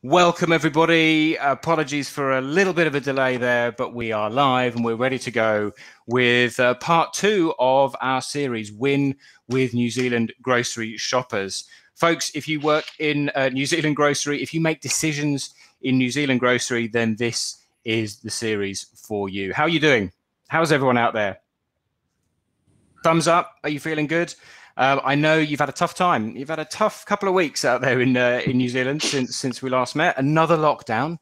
Welcome everybody. Apologies for a little bit of a delay there, but we are live and we're ready to go with part 2 of our series, Win with New Zealand Grocery Shoppers. Folks, if you work in New Zealand grocery, if you make decisions in New Zealand grocery, then this is the series for you. How are you doing? How's everyone out there? Thumbs up. Are you feeling good? I know you've had a tough time. You've had a tough couple of weeks out there in New Zealand since we last met. Another lockdown.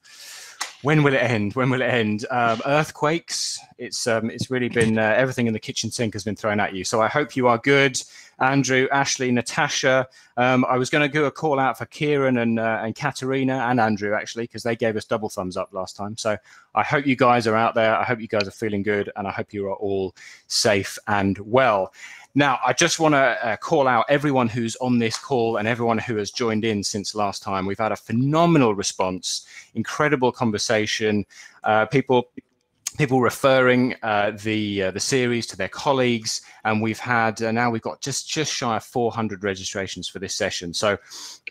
When will it end? When will it end? Earthquakes. It's really been everything in the kitchen sink has been thrown at you. So I hope you are good. Andrew, Ashley, Natasha. I was going to do a call out for Kieran and Katharina and Andrew actually, because they gave us double thumbs up last time. So I hope you guys are out there. I hope you guys are feeling good, and I hope you are all safe and well. Now, I just want to call out everyone who's on this call and everyone who has joined in since last time. We've had a phenomenal response, incredible conversation, people referring the series to their colleagues, and we've had now we've got just shy of 400 registrations for this session. So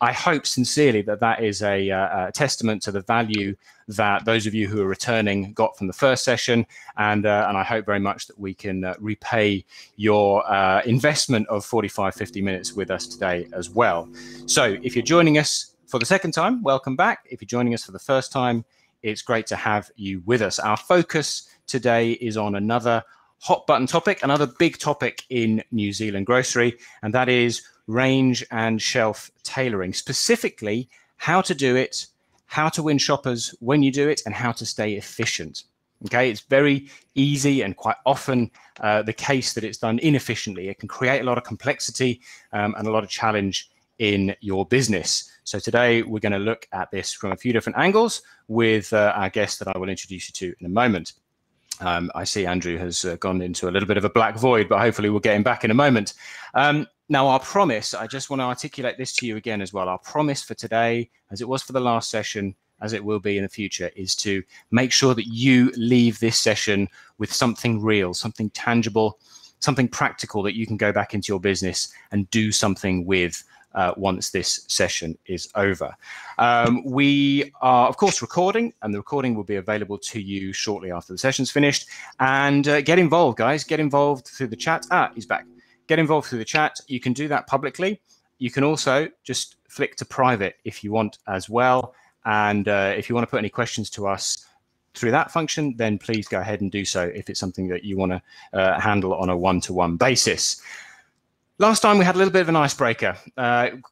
I hope sincerely that is a testament to the value that those of you who are returning got from the first session, and I hope very much that we can repay your investment of 45-50 minutes with us today as well. So if you're joining us for the second time, welcome back. If you're joining us for the first time, it's great to have you with us. Our focus today is on another hot button topic, another big topic in New Zealand grocery, and that is range and shelf tailoring, specifically how to do it, how to win shoppers when you do it, and how to stay efficient. Okay, it's very easy and quite often the case that it's done inefficiently. It can create a lot of complexity and a lot of challenge in your business. So today we're going to look at this from a few different angles with our guest that I will introduce you to in a moment. I see Andrew has gone into a little bit of a black void, but hopefully we'll get him back in a moment. Now, our promise, I just want to articulate this to you again as well. Our promise for today, as it was for the last session, as it will be in the future, is to make sure that you leave this session with something real, something tangible, something practical that you can go back into your business and do something with once this session is over. We are, of course, recording, and the recording will be available to you shortly after the session's finished. And get involved, guys. Get involved through the chat. He's back. Get involved through the chat. You can do that publicly. You can also just flick to private if you want as well. And if you want to put any questions to us through that function, then please go ahead and do so if it's something that you want to handle on a one-to-one basis. Last time we had a little bit of an icebreaker,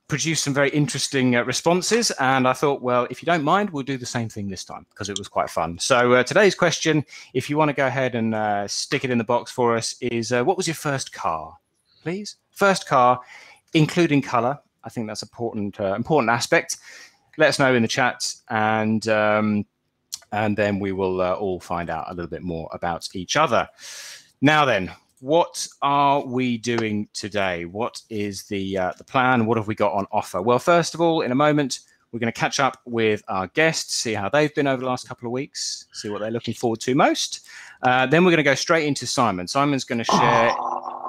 produced some very interesting responses, and I thought, well, if you don't mind, we'll do the same thing this time because it was quite fun. So today's question, if you want to go ahead and stick it in the box for us, is what was your first car, please? First car, including colour. I think that's an important aspect. Let us know in the chat, and then we will all find out a little bit more about each other. Now then, what are we doing today? What is the plan? What have we got on offer? Well, first of all, in a moment, we're going to catch up with our guests, see how they've been over the last couple of weeks, see what they're looking forward to most. Then we're going to go straight into Simon. Simon's going to share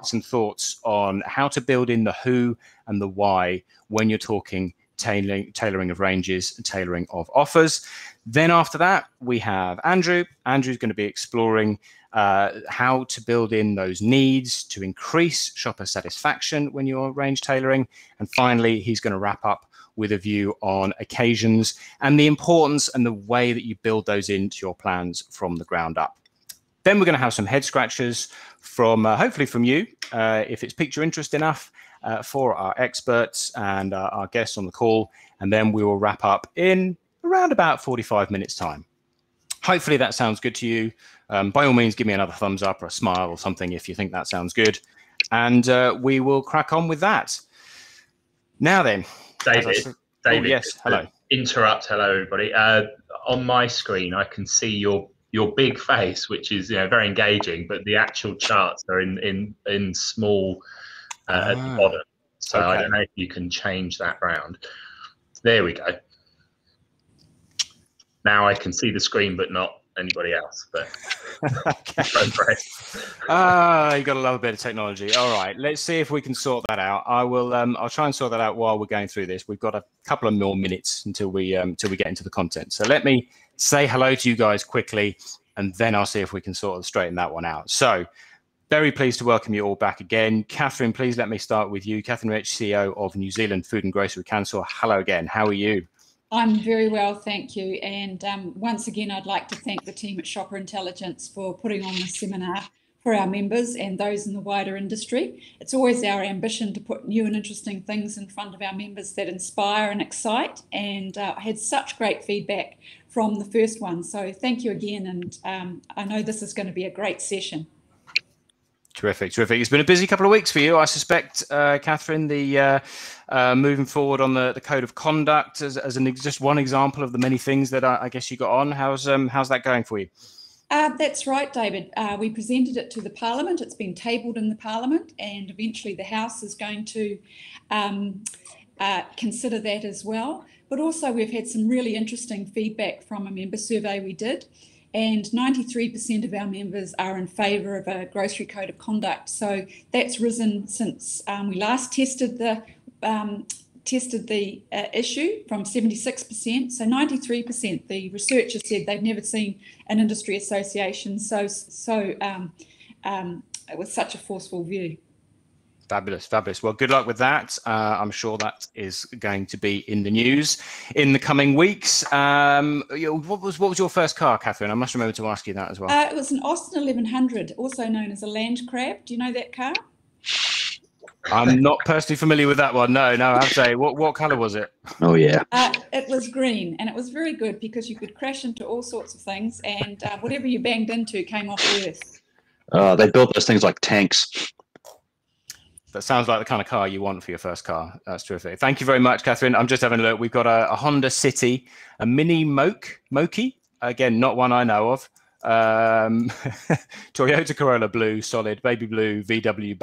some thoughts on how to build in the who and the why when you're talking tailoring of ranges and tailoring of offers. Then after that, we have Andrew. Andrew's going to be exploring how to build in those needs to increase shopper satisfaction when you're range tailoring. And finally, he's going to wrap up with a view on occasions and the importance and the way that you build those into your plans from the ground up. Then we're going to have some head scratchers from hopefully from you, if it's piqued your interest enough, for our experts and our guests on the call. And then we will wrap up in around about 45 minutes time. Hopefully that sounds good to you. By all means, give me another thumbs up or a smile or something if you think that sounds good. And we will crack on with that. Now then. David, yes, hello. Hello, everybody. On my screen, I can see your big face, which is very engaging, but the actual charts are in small at the bottom. So okay. I don't know if you can change that round. There we go. Now I can see the screen, but not anybody else, but Okay. You got to love a bit of technology. All right, let's see if we can sort that out. I will. I'll try and sort that out while we're going through this. We've got a couple of more minutes until we get into the content. So let me say hello to you guys quickly, and then I'll see if we can sort of straighten that one out. So, very pleased to welcome you all back again. Kathryn, please let me start with you. Kathryn Rich, CEO of New Zealand Food and Grocery Council. Hello again. How are you? I'm very well, thank you. And once again, I'd like to thank the team at Shopper Intelligence for putting on this seminar for our members and those in the wider industry. It's always our ambition to put new and interesting things in front of our members that inspire and excite. And I had such great feedback from the first one. So thank you again. And I know this is going to be a great session. Terrific, terrific. It's been a busy couple of weeks for you, I suspect, Kathryn. The moving forward on the code of conduct as just one example of the many things that I guess you got on. How's that going for you? That's right, David. We presented it to the Parliament. It's been tabled in the Parliament, and eventually the House is going to consider that as well. But also we've had some really interesting feedback from a member survey we did. And 93% of our members are in favour of a grocery code of conduct. So that's risen since we last tested the issue from 76%. So 93%. The researchers said they've never seen an industry association with such a forceful view. Fabulous, fabulous. Well, good luck with that. I'm sure that is going to be in the news in the coming weeks. What was your first car, Kathryn? I must remember to ask you that as well. It was an Austin 1100, also known as a Land Crab. Do you know that car? I'm not personally familiar with that one. No, I have to say. What colour was it? Oh, yeah. It was green, and it was very good because you could crash into all sorts of things, and whatever you banged into came off the earth. They built those things like tanks. That sounds like the kind of car you want for your first car. That's terrific. Thank you very much, Kathryn. I'm just having a look. We've got a Honda City, a Mini Moki, again, not one I know of. Toyota Corolla Blue, solid, baby blue, VW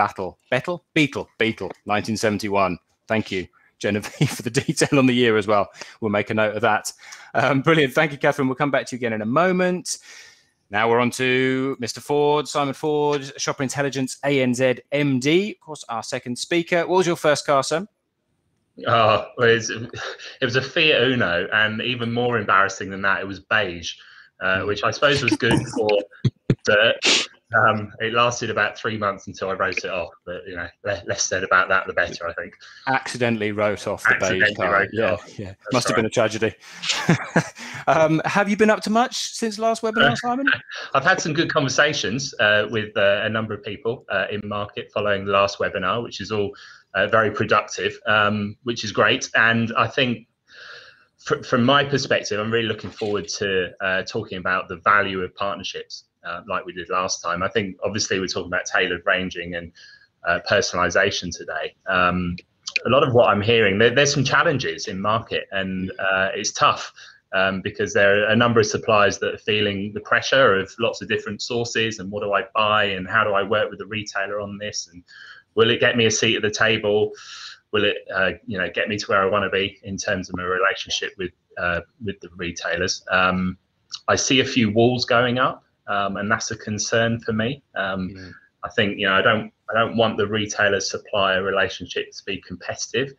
Beetle, 1971. Thank you, Genevieve, for the detail on the year as well. We'll make a note of that. Brilliant. Thank you, Kathryn. We'll come back to you again in a moment. Now we're on to Mr. Ford, Simon Ford, Shopper Intelligence, ANZ MD, of course, our second speaker. What was your first car, Sam? Oh, it was a Fiat Uno, and even more embarrassing than that, it was beige, which I suppose was good for dirt. It lasted about 3 months until I wrote it off, but less said about that, the better, I think. Accidentally wrote off the beige car. Yeah. Must have been a tragedy. Have you been up to much since last webinar, Simon? I've had some good conversations with a number of people in market following the last webinar, which is all very productive, which is great. And I think from my perspective, I'm really looking forward to talking about the value of partnerships. Like we did last time. I think obviously we're talking about tailored ranging and personalization today. A lot of what I'm hearing, there's some challenges in market, and it's tough because there are a number of suppliers that are feeling the pressure of lots of different sources, and what do I buy, and how do I work with the retailer on this, and will it get me a seat at the table? Will it get me to where I want to be in terms of my relationship with the retailers? I see a few walls going up. And that's a concern for me. I think I don't want the retailer supplier relationship to be competitive.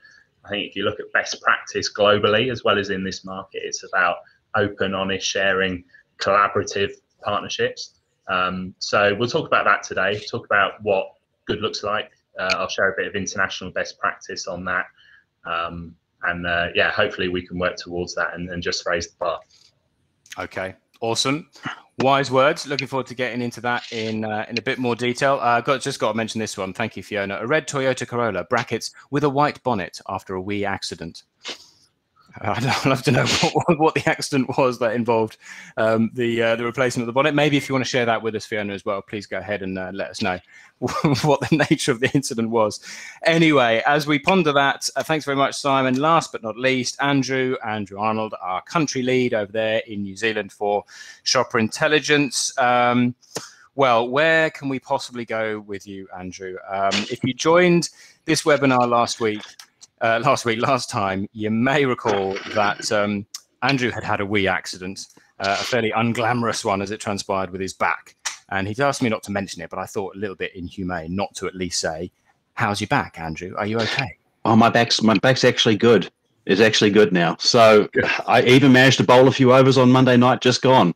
I think if you look at best practice globally as well as in this market, it's about open, honest sharing, collaborative partnerships. So we'll talk about that today. Talk about what good looks like. I'll share a bit of international best practice on that, and hopefully we can work towards that and just raise the bar. Okay, awesome. Wise words. Looking forward to getting into that in a bit more detail. Just got to mention this one. Thank you, Fiona. A red Toyota Corolla, brackets, with a white bonnet after a wee accident. I'd love to know what the accident was that involved the replacement of the bonnet. Maybe if you want to share that with us, Fiona, as well, please go ahead and let us know what the nature of the incident was. Anyway, as we ponder that, thanks very much, Simon. Last but not least, Andrew Arnold, our country lead over there in New Zealand for Shopper Intelligence. Well, where can we possibly go with you, Andrew? If you joined this webinar last time, you may recall that Andrew had a wee accident. a fairly unglamorous one, as it transpired, with his back. And he'd asked me not to mention it, but I thought a little bit inhumane not to at least say, "How's your back, Andrew? Are you okay?" Oh, my back's actually good. It's actually good now. So good. I even managed to bowl a few overs on Monday night, just gone.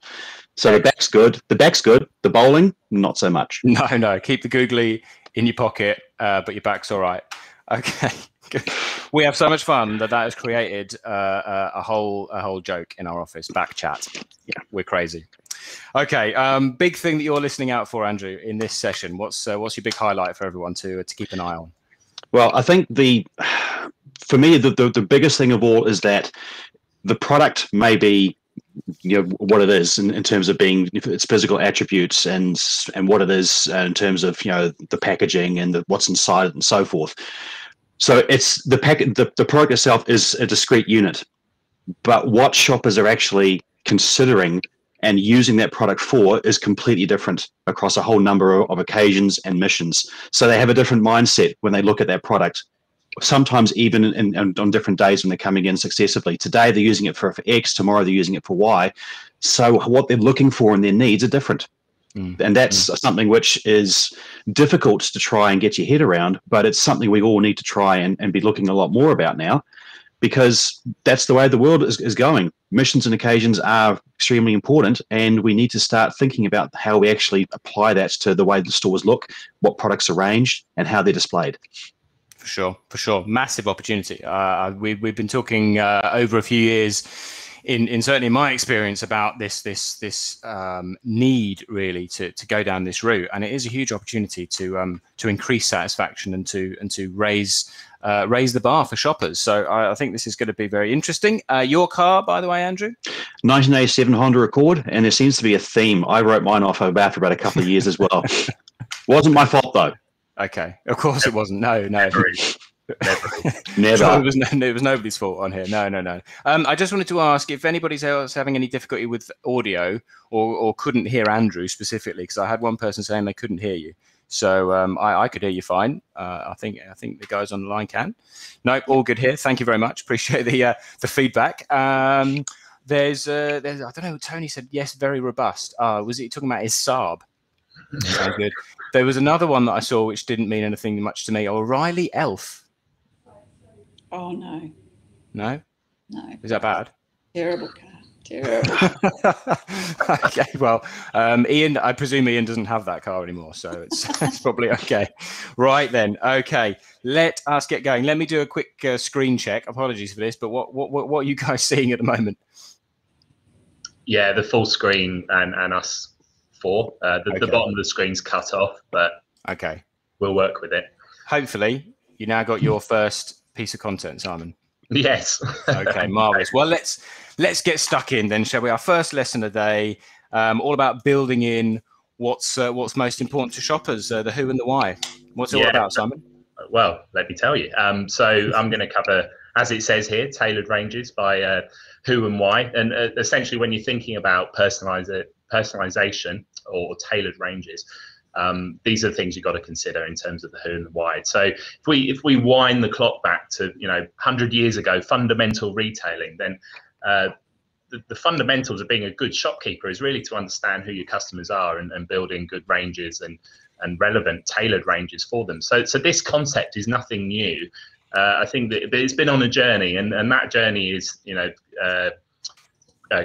So the back's good. The back's good. The bowling, not so much. No. Keep the googly in your pocket, but your back's all right. Okay. Good. We have so much fun that has created a whole joke in our office. Back chat. Yeah, we're crazy. Okay. Big thing that you're listening out for, Andrew, in this session. What's your big highlight for everyone to keep an eye on? Well, I think for me, the biggest thing of all is that the product may be, what it is in terms of being its physical attributes and what it is in terms of the packaging and what's inside it and so forth. So it's the product itself is a discrete unit, but what shoppers are actually considering and using that product for is completely different across a whole number of occasions and missions. So they have a different mindset when they look at that product. Sometimes even on different days when they're coming in successively. Today they're using it for X, tomorrow they're using it for Y. So what they're looking for and their needs are different. And that's something which is difficult to try and get your head around, but it's something we all need to try and be looking a lot more about now, because that's the way the world is going. Missions and occasions are extremely important, and we need to start thinking about how we actually apply that to the way the stores look, what products are arranged, and how they're displayed. For sure. Massive opportunity. We've been talking over a few years, in certainly my experience, about this need really to go down this route, and it is a huge opportunity to increase satisfaction and to raise the bar for shoppers. So I think this is going to be very interesting. Your car, by the way, Andrew? 1987 Honda Accord, and there seems to be a theme. I wrote mine off after about a couple of years as well. Wasn't my fault though. Okay, of course it wasn't. No. Never. Sure, it was nobody's fault on here. No. I just wanted to ask if anybody's else having any difficulty with audio or couldn't hear Andrew specifically, because I had one person saying they couldn't hear you. So I could hear you fine. I think the guys on the line can. No, all good here. Thank you very much. Appreciate the feedback. There's I don't know. Tony said yes, very robust. Was he talking about his Saab? Sounds good. There was another one that I saw which didn't mean anything much to me. O'Reilly Elf. Oh no. No? No. Is that bad? Terrible car. Terrible. Okay, well, Ian, I presume Ian doesn't have that car anymore, so it's probably okay. Right then, okay, let us get going. Let me do a quick screen check. Apologies for this, but what are you guys seeing at the moment? Yeah, the full screen and us four. The bottom of the screen's cut off, but okay, we'll work with it. Hopefully, you now got your first piece of content, Simon. Yes. Okay, marvelous. Well, let's get stuck in then, shall we? Our first lesson of the day, all about building in what's most important to shoppers, the who and the why. What's it all about, Simon? Well, let me tell you. So I'm going to cover, as it says here, tailored ranges by who and why. And essentially, when you're thinking about personalization or tailored ranges, these are things you've got to consider in terms of the who and the why. So if we wind the clock back to 100 years ago, fundamental retailing, then the fundamentals of being a good shopkeeper is really to understand who your customers are and building good ranges and relevant tailored ranges for them. So this concept is nothing new. I think that it's been on a journey, and that journey is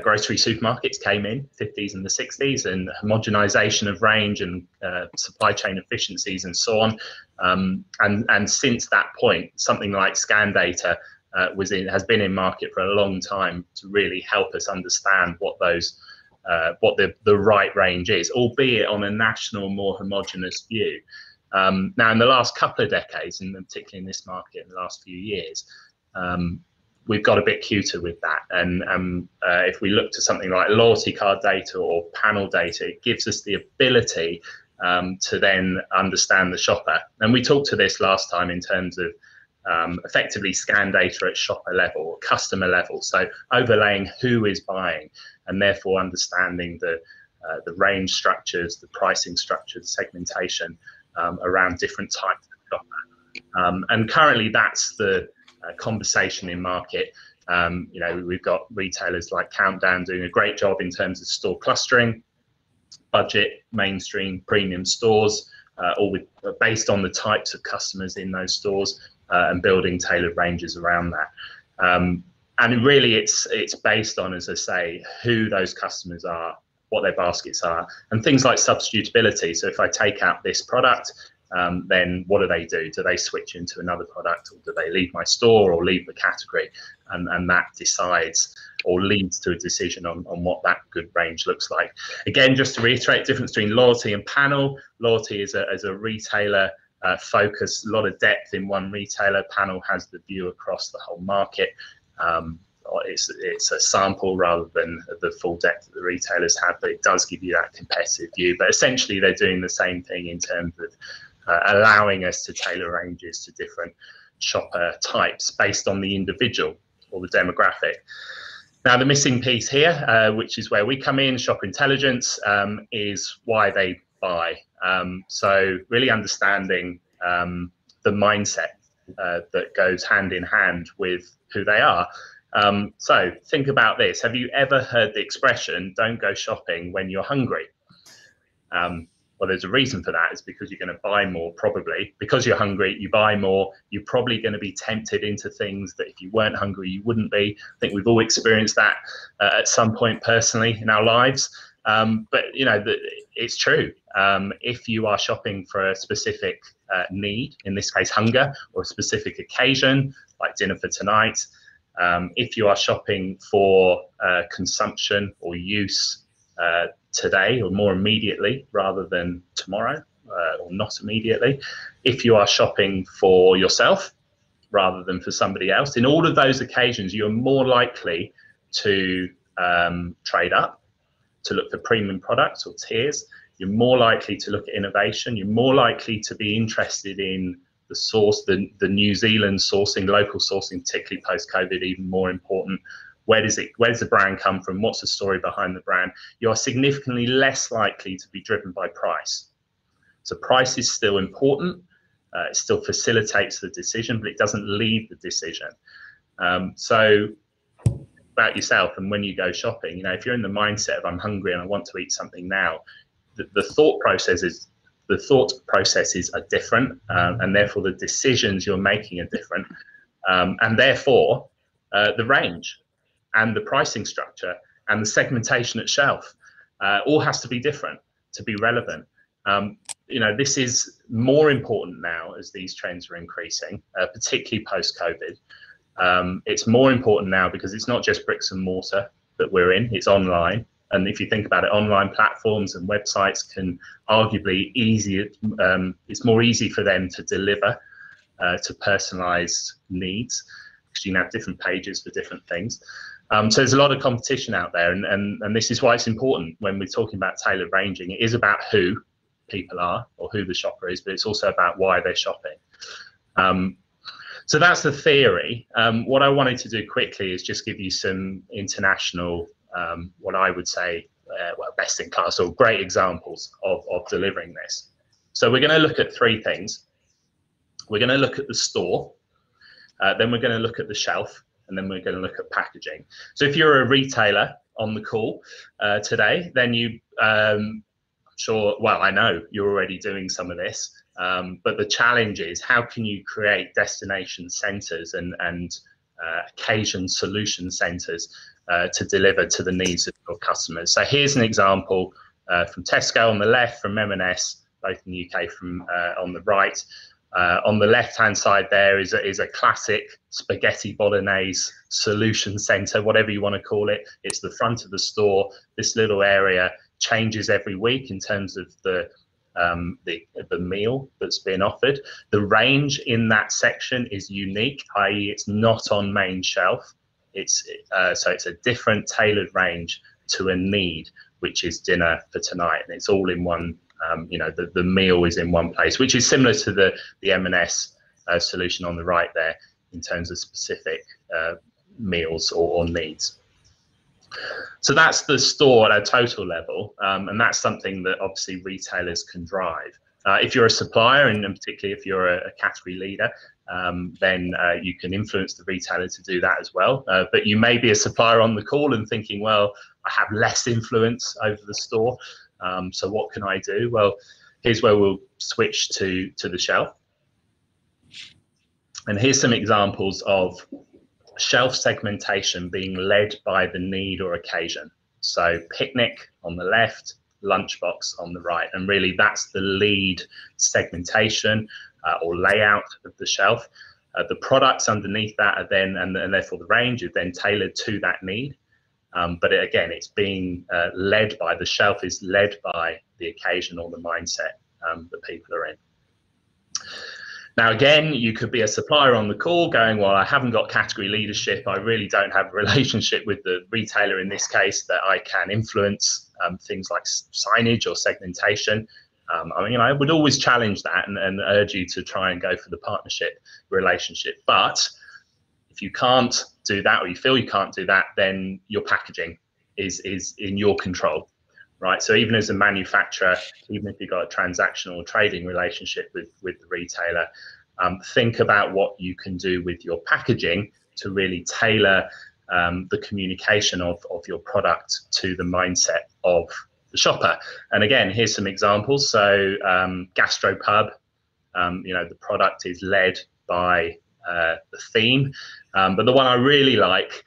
grocery supermarkets came in 50s and the 60s, and homogenization of range and supply chain efficiencies and so on. And since that point, something like scan data has been in market for a long time to really help us understand what the right range is, albeit on a national, more homogenous view. Now, in the last couple of decades, and particularly in this market in the last few years, we've got a bit cuter with that. And if we look to something like loyalty card data or panel data, it gives us the ability to then understand the shopper. And we talked to this last time in terms of effectively scan data at shopper level or customer level. So overlaying who is buying, and therefore understanding the range structures, the pricing structures, segmentation around different types of shopper. And currently that's the conversation in market. You know, we've got retailers like Countdown doing a great job in terms of store clustering, budget, mainstream, premium stores, all based on the types of customers in those stores, and building tailored ranges around that. And really, it's based on, as I say, who those customers are, what their baskets are, and things like substitutability. So if I take out this product, then what do? Do they switch into another product, or do they leave my store or leave the category? And that decides or leads to a decision on what that good range looks like. Again, just to reiterate, difference between loyalty and panel. Loyalty is a retailer focus, a lot of depth in one retailer. Panel has the view across the whole market. It's a sample rather than the full depth that the retailers have, but it does give you that competitive view. But essentially, they're doing the same thing in terms of allowing us to tailor ranges to different shopper types based on the individual or the demographic. Now, the missing piece here, which is where we come in, shopper intelligence, is why they buy. So really understanding the mindset that goes hand in hand with who they are. So think about this. Have you ever heard the expression, don't go shopping when you're hungry? Well, there's a reason for that. It's because you're going to buy more, probably. Because you're hungry, you buy more. You're probably going to be tempted into things that if you weren't hungry, you wouldn't be. I think we've all experienced that at some point personally in our lives. But, you know, it's true. If you are shopping for a specific need, in this case, hunger, or a specific occasion, like dinner for tonight, if you are shopping for consumption or use today or more immediately rather than tomorrow, or not immediately, if you are shopping for yourself rather than for somebody else, in all of those occasions, you're more likely to trade up, to look for premium products or tiers. You're more likely to look at innovation. You're more likely to be interested in the source, the New Zealand sourcing, local sourcing, particularly post-COVID, even more important. Where does the brand come from? What's the story behind the brand? You are significantly less likely to be driven by price. So price is still important. It still facilitates the decision, but it doesn't lead the decision. So about yourself, and when you go shopping, you know, if you're in the mindset of I'm hungry and I want to eat something now, the thought processes are different, and therefore the decisions you're making are different, and therefore the range and the pricing structure and the segmentation at shelf all has to be different to be relevant. You know, this is more important now as these trends are increasing, particularly post-COVID. It's more important now because it's not just bricks and mortar that we're in, it's online. And if you think about it, online platforms and websites can arguably it's more easy for them to deliver to personalized needs, because you can have different pages for different things. So there's a lot of competition out there, and this is why it's important when we're talking about tailored ranging. It is about who people are or who the shopper is, but it's also about why they're shopping. So that's the theory. What I wanted to do quickly is just give you some international, what I would say, well, best in class or great examples of delivering this. So we're going to look at three things. We're going to look at the store, then we're going to look at the shelf, and then we're going to look at packaging. So if you're a retailer on the call today, then you, I'm sure, well, I know you're already doing some of this, but the challenge is how can you create destination centers and occasion solution centers to deliver to the needs of your customers. So here's an example from Tesco on the left, from M&S, both in the UK, from on the right. On the left-hand side there is a classic spaghetti bolognese solution center, whatever you want to call it. It's the front of the store. This little area changes every week in terms of the meal that's being offered. The range in that section is unique, i.e. it's not on main shelf. So it's a different tailored range to a need, which is dinner for tonight, and it's all in one. You know, the meal is in one place, which is similar to the M&S solution on the right there in terms of specific meals or needs. So that's the store at a total level, and that's something that obviously retailers can drive. If you're a supplier, and particularly if you're a category leader, then you can influence the retailer to do that as well. But you may be a supplier on the call and thinking, well, I have less influence over the store, so what can I do? Well, here's where we'll switch to the shelf. And here's some examples of shelf segmentation being led by the need or occasion. So picnic on the left, lunchbox on the right, and really that's the lead segmentation or layout of the shelf. The products underneath that are then, and therefore the range is then tailored to that need. But again, it's being led by, the shelf is led by the occasion or the mindset that people are in. Now, again, you could be a supplier on the call going, well, I haven't got category leadership. I really don't have a relationship with the retailer in this case that I can influence things like signage or segmentation. I mean, I would always challenge that and urge you to try and go for the partnership relationship. But if you can't do that, or you feel you can't do that, then your packaging is in your control. Right, so even as a manufacturer, even if you've got a transactional or trading relationship with the retailer, think about what you can do with your packaging to really tailor the communication of your product to the mindset of the shopper. And again, here's some examples. So gastropub, the product is led by the theme, but the one I really like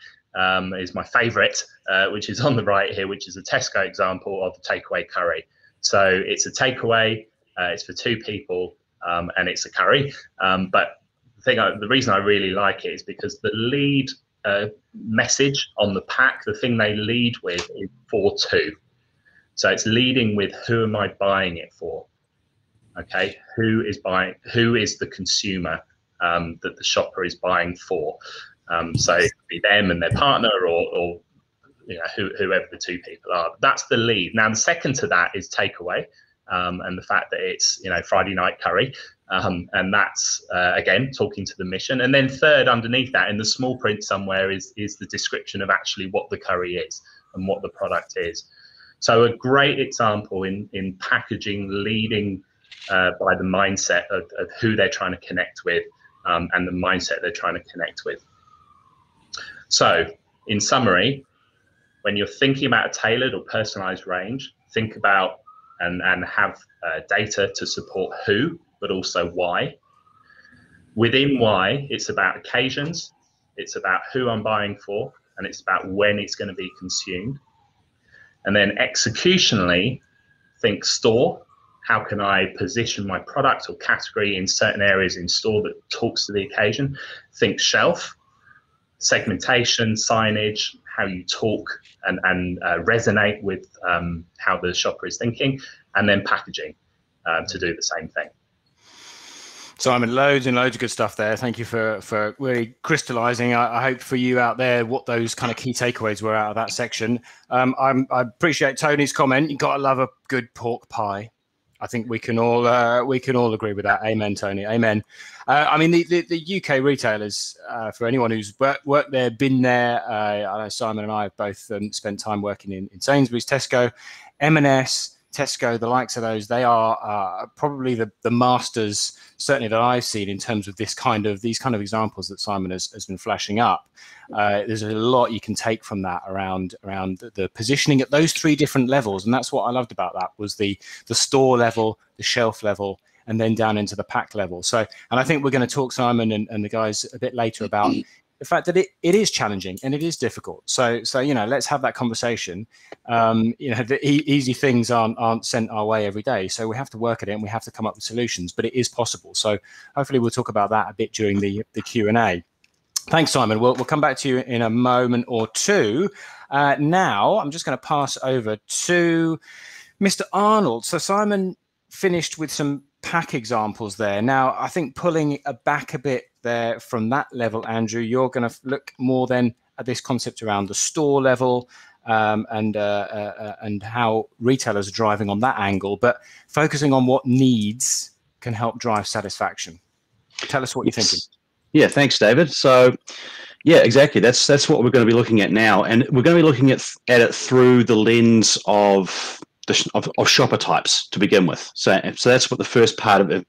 is my favorite, which is on the right here, which is a Tesco example of the takeaway curry. So it's a takeaway, it's for 2 people, and it's a curry. But the reason I really like it is because the lead message on the pack, the thing they lead with is for 2. So it's leading with, who am I buying it for? Okay, who is the consumer that the shopper is buying for? So it could be them and their partner, or whoever the 2 people are. That's the lead. Now, the second to that is takeaway, and the fact that it's Friday night curry, and that's again talking to the mission. And then third, underneath that, in the small print somewhere, is the description of actually what the curry is and what the product is. So a great example in packaging leading by the mindset of who they're trying to connect with, and the mindset they're trying to connect with. So, in summary, when you're thinking about a tailored or personalized range, think about and have data to support who, but also why. Within why, it's about occasions, it's about who I'm buying for, and it's about when it's going to be consumed. And then executionally, think store. How can I position my product or category in certain areas in store that talks to the occasion? Think shelf. Segmentation, signage, how you talk and resonate with how the shopper is thinking, and then packaging to do the same thing. Simon, loads and loads of good stuff there. Thank you for really crystallizing, I hope for you out there, what those kind of key takeaways were out of that section. I appreciate Tony's comment. You've got to love a good pork pie. I think we can all agree with that. Amen, Tony. Amen. I mean, the UK retailers, for anyone who's worked there, been there, I know Simon and I have both spent time working in Sainsbury's, Tesco, M&S, Tesco, the likes of those. They are probably the masters, certainly that I've seen, in terms of these kind of examples that Simon has been flashing up. There's a lot you can take from that around the positioning at those 3 different levels, and that's what I loved about that, was the store level, the shelf level, and then down into the pack level. So, and I think we're going to talk, Simon and the guys, a bit later about the fact that it is challenging and it is difficult. So let's have that conversation. The easy things aren't sent our way every day, so we have to work at it and we have to come up with solutions. But it is possible. So hopefully we'll talk about that a bit during the Q&A. Thanks, Simon. We'll come back to you in a moment or two. Now I'm just going to pass over to Mr. Arnold. So Simon finished with some pack examples there. Now, I think pulling back a bit there from that level, Andrew, you're going to look more then at this concept around the store level and how retailers are driving on that angle, but focusing on what needs can help drive satisfaction. Tell us what you're thinking. Yeah, thanks, David. So, yeah, exactly. That's what we're going to be looking at now, and we're going to be looking at it through the lens of of shopper types to begin with. So that's what the first part of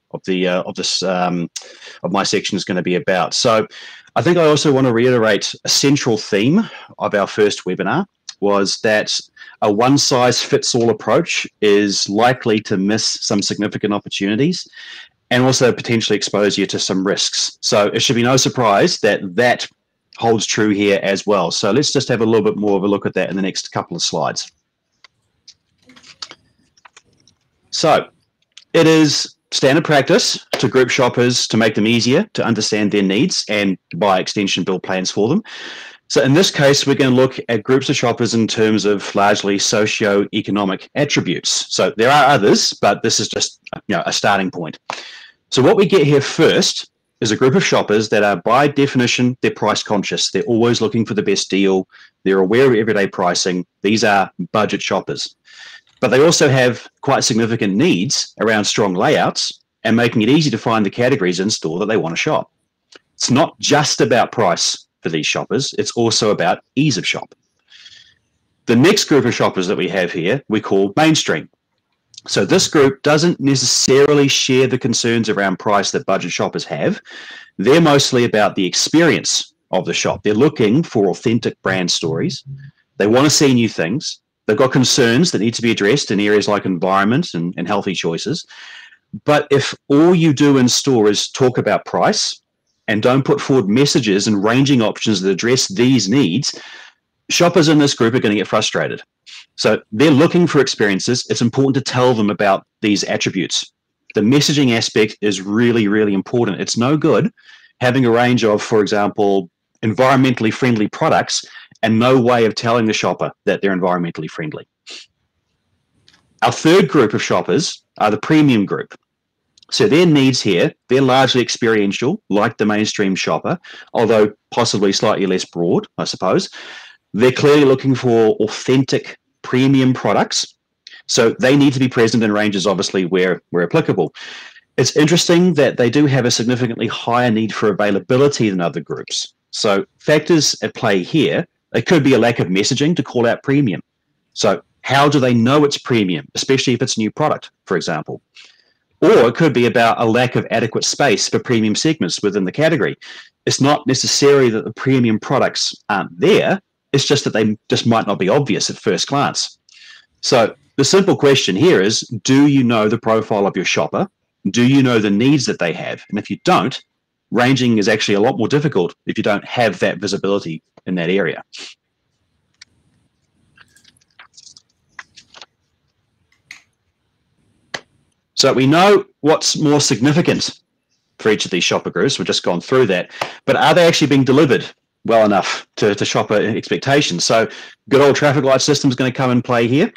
my section is going to be about. So I think I also want to reiterate a central theme of our first webinar was that a one-size-fits-all approach is likely to miss some significant opportunities and also potentially expose you to some risks. So it should be no surprise that that holds true here as well. So let's just have a little bit more of a look at that in the next couple of slides. So it is standard practice to group shoppers to make them easier to understand their needs and by extension build plans for them. So in this case, we're going to look at groups of shoppers in terms of largely socio-economic attributes. So there are others, but this is just a starting point. So what we get here first is a group of shoppers that are by definition, they're price conscious. They're always looking for the best deal. They're aware of everyday pricing. These are budget shoppers. But they also have quite significant needs around strong layouts and making it easy to find the categories in store that they want to shop. It's not just about price for these shoppers, it's also about ease of shop. The next group of shoppers that we have here, we call mainstream. So this group doesn't necessarily share the concerns around price that budget shoppers have. They're mostly about the experience of the shop. They're looking for authentic brand stories. They want to see new things. They've got concerns that need to be addressed in areas like environment and healthy choices. But if all you do in store is talk about price and don't put forward messages and ranging options that address these needs, shoppers in this group are going to get frustrated. So they're looking for experiences. It's important to tell them about these attributes. The messaging aspect is really, really important. It's no good having a range of, for example, environmentally friendly products and no way of telling the shopper that they're environmentally friendly. Our third group of shoppers are the premium group. So their needs here, they're largely experiential, like the mainstream shopper, although possibly slightly less broad, I suppose. They're clearly looking for authentic premium products. So they need to be present in ranges, obviously, where applicable. It's interesting that they do have a significantly higher need for availability than other groups. So factors at play here, it could be a lack of messaging to call out premium. So how do they know it's premium, especially if it's a new product, for example? Or it could be about a lack of adequate space for premium segments within the category. It's not necessarily that the premium products aren't there, it's just that they just might not be obvious at first glance. So the simple question here is, do you know the profile of your shopper? Do you know the needs that they have? And if you don't, ranging is actually a lot more difficult if you don't have that visibility in that area. So we know what's more significant for each of these shopper groups. We've just gone through that. But are they actually being delivered well enough to shopper expectations? So good old traffic light system is going to come and play here.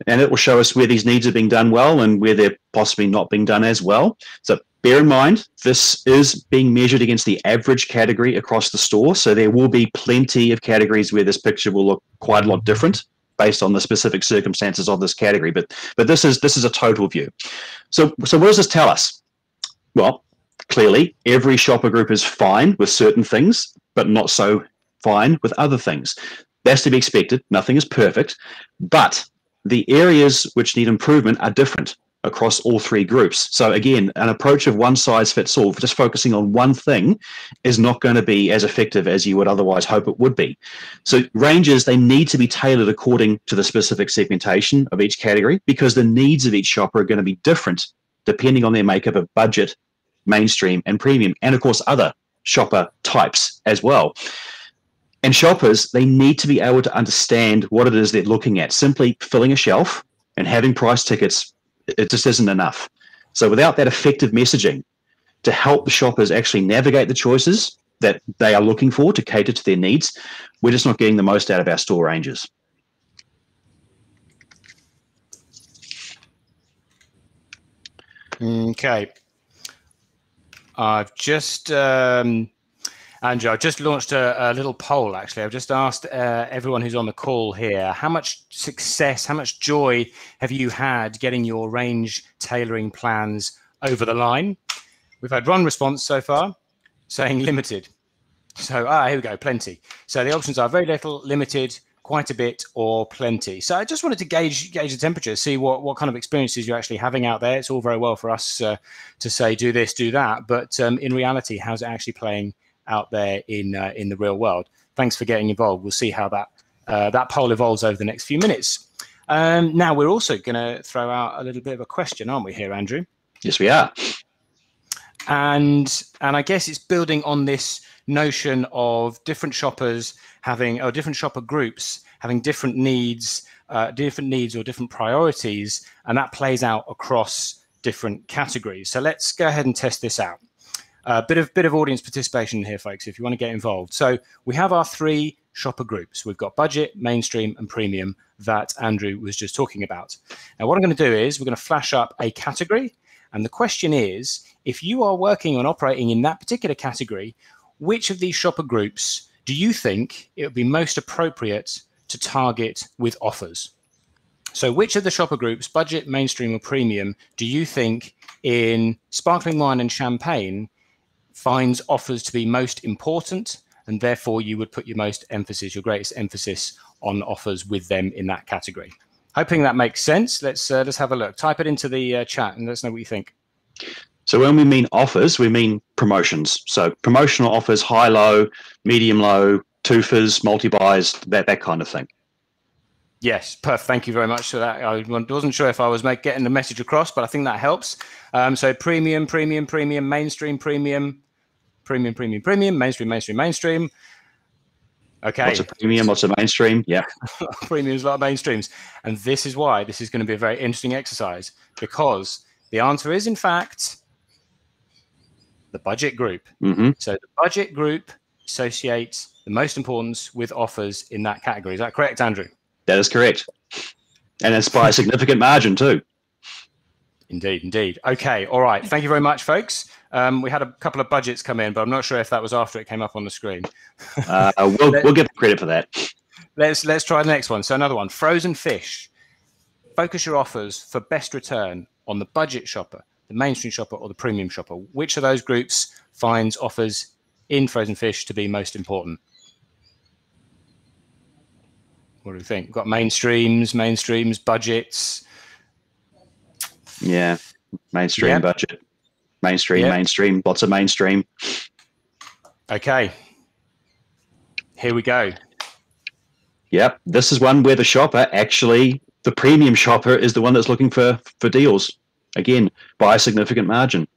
And it will show us where these needs are being done well and where they're possibly not being done as well. So bear in mind, this is being measured against the average category across the store. So there will be plenty of categories where this picture will look quite a lot different based on the specific circumstances of this category. But this is a total view. So what does this tell us? Well, clearly, every shopper group is fine with certain things, but not so fine with other things. That's to be expected. Nothing is perfect. But the areas which need improvement are different across all three groups. So again, an approach of one size fits all, just focusing on one thing, is not going to be as effective as you would otherwise hope it would be. So ranges, they need to be tailored according to the specific segmentation of each category, because the needs of each shopper are going to be different depending on their makeup of budget, mainstream, and premium, and of course other shopper types as well. And shoppers, they need to be able to understand what it is they're looking at. Simply filling a shelf and having price tickets, it just isn't enough. So without that effective messaging to help the shoppers actually navigate the choices that they are looking for to cater to their needs, we're just not getting the most out of our store ranges. Okay. I've just, Andrew, I've just launched a little poll, actually. I've just asked everyone who's on the call here, how much success, how much joy have you had getting your range tailoring plans over the line? We've had one response so far saying limited. So, here we go, plenty. So the options are very little, limited, quite a bit, or plenty. So I just wanted to gauge the temperature, see what kind of experiences you're actually having out there. It's all very well for us to say do this, do that, but in reality, how's it actually playing out there in the real world? Thanks for getting involved. We'll see how that poll evolves over the next few minutes. Now we're also going to throw out a little bit of a question, aren't we here, Andrew? Yes, we are. And I guess it's building on this notion of different shoppers having, or different shopper groups having different needs or different priorities, and that plays out across different categories. So let's go ahead and test this out. A bit of audience participation here, folks, if you want to get involved. So we have our 3 shopper groups. We've got budget, mainstream, and premium that Andrew was just talking about. Now, what I'm going to do is we're going to flash up a category. And the question is, if you are working on operating in that particular category, which of these shopper groups do you think it would be most appropriate to target with offers? So which of the shopper groups, budget, mainstream, or premium, do you think in sparkling wine and champagne finds offers to be most important, and therefore you would put your greatest emphasis on offers with them in that category? Hoping that makes sense. Let's have a look. Type it into the chat and let us know what you think. So when we mean offers, we mean promotions. So promotional offers, high, low, medium, low, twofers, multi-buys, that kind of thing. Yes, perfect. Thank you very much for that. I wasn't sure if I was getting the message across, but I think that helps. So premium, mainstream, premium, mainstream. Okay. Lots of premium, lots of mainstream. Yeah. Premiums, a lot of mainstreams. And this is why this is going to be a very interesting exercise, because the answer is, in fact, the budget group. Mm-hmm. So the budget group associates the most importance with offers in that category. Is that correct, Andrew? That is correct. And it's by a significant margin too. Indeed, indeed. Okay, all right. Thank you very much, folks. We had a couple of budgets come in, but I'm not sure if that was after it came up on the screen. We'll give credit for that. Let's try the next one. So another one, frozen fish. Focus your offers for best return on the budget shopper, the mainstream shopper, or the premium shopper. Which of those groups finds offers in frozen fish to be most important? What do you think? We've got mainstreams, budgets. Yeah, mainstream, budget. Mainstream, lots of mainstream. Okay, here we go. Yep, this is one where the shopper, actually, the premium shopper, is the one that's looking for deals, again, by a significant margin.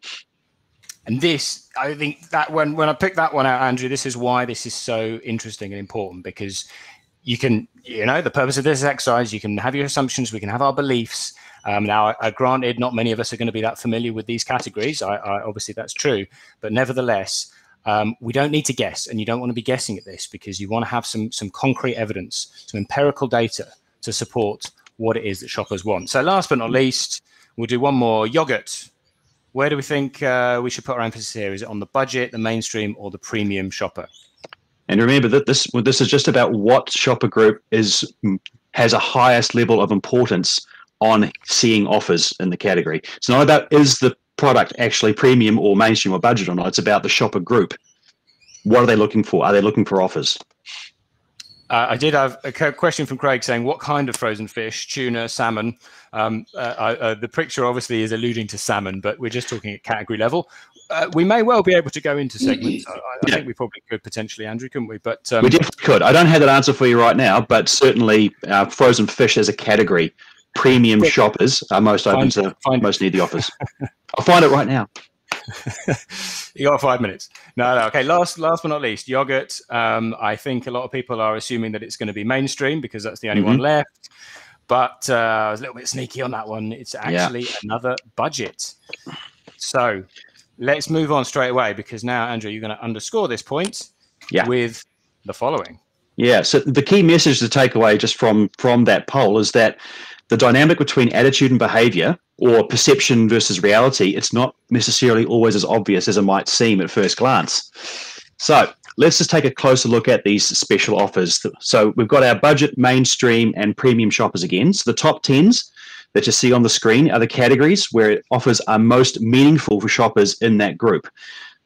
And this, I think that when I picked that one out, Andrew, this is why this is so interesting and important, because you can, the purpose of this exercise, you can have your assumptions, we can have our beliefs. Now, granted, not many of us are going to be that familiar with these categories. Obviously, that's true. But nevertheless, we don't need to guess, and you don't want to be guessing at this, because you want to have some concrete evidence, some empirical data to support what it is that shoppers want. So last but not least, we'll do one more. Yogurt. Where do we think we should put our emphasis here? Is it on the budget, the mainstream, or the premium shopper? And remember that this is just about what shopper group has a highest level of importance on seeing offers in the category. It's not about is the product actually premium or mainstream or budget or not. It's about the shopper group. What are they looking for? Are they looking for offers? I did have a question from Craig saying, what kind of frozen fish? Tuna, salmon? The picture obviously is alluding to salmon, but we're just talking at category level. We may well be able to go into segments. I think we probably could potentially, Andrew, couldn't we? But we definitely could. I don't have that answer for you right now, but certainly frozen fish as a category, premium shoppers are most open to, most need the offers. I'll find it right now. You got 5 minutes. No. Okay. Last but not least, yogurt. I think a lot of people are assuming that it's going to be mainstream because that's the only one left. But I was a little bit sneaky on that one. It's actually another budget. So let's move on straight away, because now, Andrew, you're going to underscore this point with the following. Yeah. So the key message to take away just from that poll is that the dynamic between attitude and behavior, or perception versus reality, it's not necessarily always as obvious as it might seem at first glance. So let's just take a closer look at these special offers. So we've got our budget, mainstream, and premium shoppers again. So the top 10s that you see on the screen are the categories where offers are most meaningful for shoppers in that group.